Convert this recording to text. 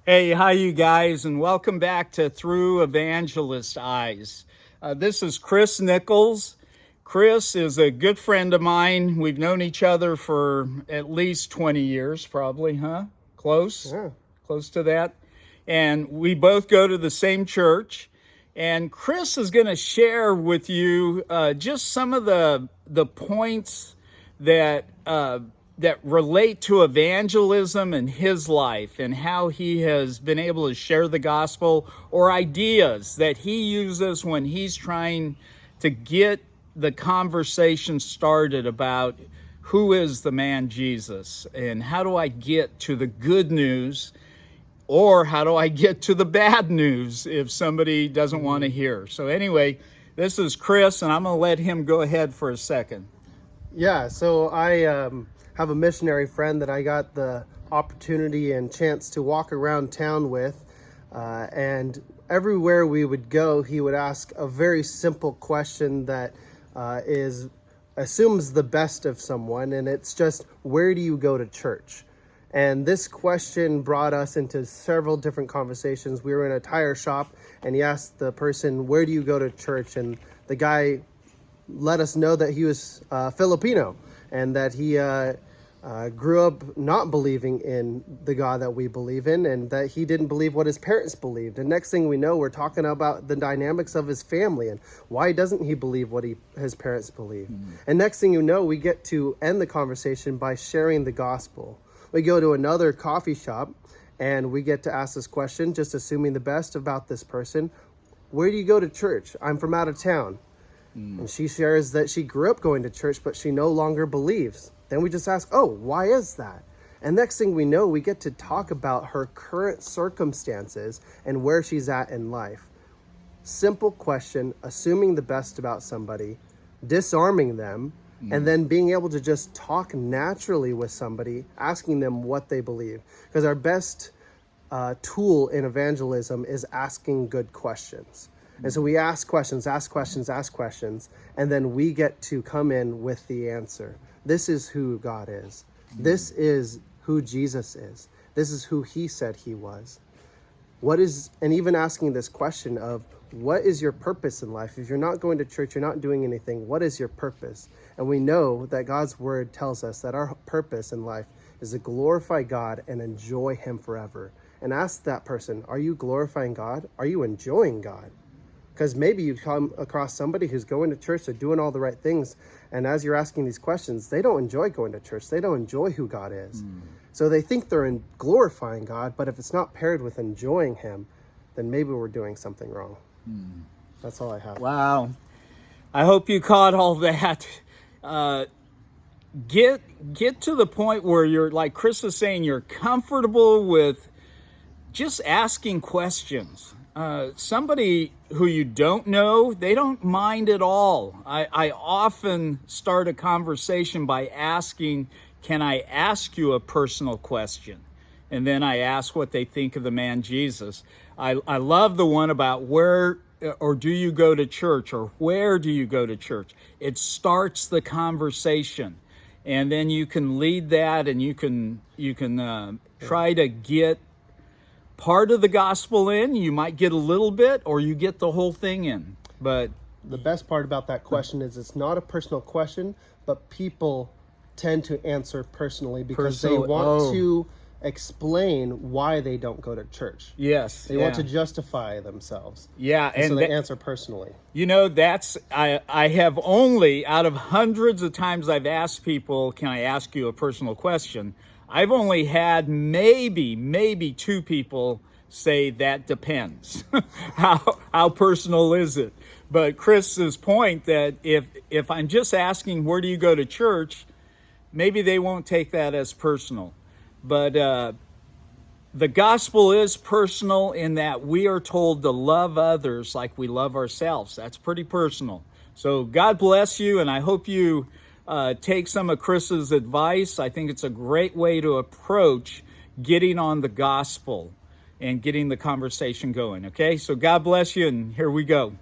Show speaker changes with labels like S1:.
S1: Hey, hi, you guys, and welcome back to Through Evangelist Eyes. This is Chris Nichols. Chris is a good friend of mine. We've known each other for at least 20 years, probably, huh? Close?
S2: Yeah.
S1: Close to that. And we both go to the same church. And Chris is going to share with you just some of the points that that relate to evangelism in his life and how he has been able to share the gospel, or ideas that he uses when he's trying to get the conversation started about who is the man Jesus and how do I get to the good news, or how do I get to the bad news if somebody doesn't want to hear. So anyway, this is Chris, and I'm going to let him go ahead for a second.
S2: Yeah, so I have a missionary friend that I got the opportunity and chance to walk around town with. And everywhere we would go, he would ask a very simple question that assumes the best of someone. And it's just, where do you go to church? And this question brought us into several different conversations. We were in a tire shop, and he asked the person, where do you go to church? And the guy let us know that he was Filipino, and that he grew up not believing in the God that we believe in, and that he didn't believe what his parents believed. And next thing we know, we're talking about the dynamics of his family and why doesn't he believe what his parents believe. And next thing you know, we get to end the conversation by sharing the gospel. We go to another coffee shop, and we get to ask this question, just assuming the best about this person. Where do you go to church? I'm from out of town. And she shares that she grew up going to church, but she no longer believes. Then we just ask, oh, why is that? And next thing we know, we get to talk about her current circumstances and where she's at in life. Simple question, assuming the best about somebody, disarming them, and then being able to just talk naturally with somebody, asking them what they believe. Because our best tool in evangelism is asking good questions. And so we ask questions, and then we get to come in with the answer. This is who God is. This is who Jesus is. This is who he said he was. And even asking this question of, what is your purpose in life? If you're not going to church, you're not doing anything, what is your purpose? And we know that God's word tells us that our purpose in life is to glorify God and enjoy him forever. And ask that person, are you glorifying God? Are you enjoying God? Because maybe you come across somebody who's going to church, they're doing all the right things, and as you're asking these questions, they don't enjoy going to church. They don't enjoy who God is. So they think they're glorifying God, but if it's not paired with enjoying him, then maybe we're doing something wrong. That's all I have.
S1: Wow. I hope you caught all that. Get to the point where you're, like Chris is saying, you're comfortable with just asking questions. Somebody who you don't know, they don't mind at all. I often start a conversation by asking, can I ask you a personal question? And then I ask what they think of the man Jesus. I love the one about where or do you go to church, or where do you go to church? It starts the conversation. And then you can lead that, and you can try to get part of the gospel in. You might get a little bit, or you get the whole thing in. But
S2: the best part about that question is it's not a personal question, but people tend to answer personally because they want to explain why they don't go to church.
S1: Yes.
S2: They want to justify themselves.
S1: Yeah.
S2: And so they answer personally.
S1: You know, I have only, out of hundreds of times I've asked people, can I ask you a personal question? I've only had maybe two people say that depends. How personal is it? But Chris's point that if I'm just asking, where do you go to church? Maybe they won't take that as personal. But the gospel is personal in that we are told to love others like we love ourselves. That's pretty personal. So God bless you, and I hope you take some of Chris's advice. I think it's a great way to approach getting on the gospel and getting the conversation going. Okay, so God bless you, and here we go.